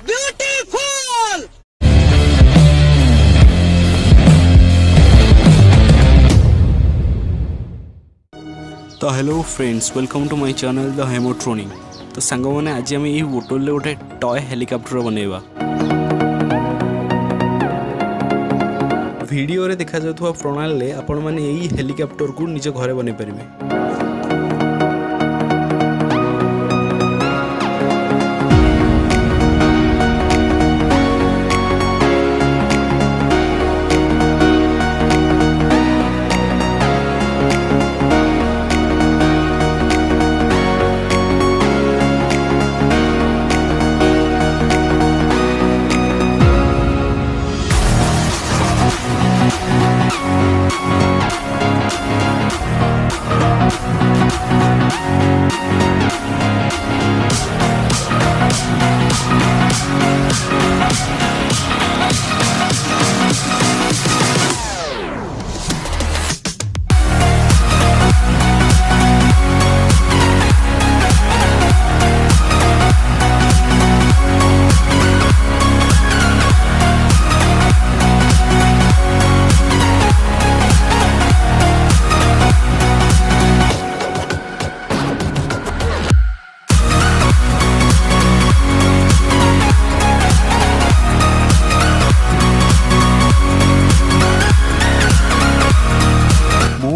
Beautiful. तो hello friends, welcome to my channel the Hemotronic. तो song मैंने आज आम यही बोटल गोटे टय हेलिकॉप्टर बनैबा। वीडियो रे देखा जाउथवा प्रणाली आपण माने यही हेलिकॉप्टर को निज घरे बनै परिबे।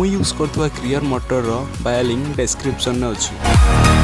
यूज करथुवा ग्रियर मोटर रो बाय लिंक डिस्क्रिप्शन में अछि।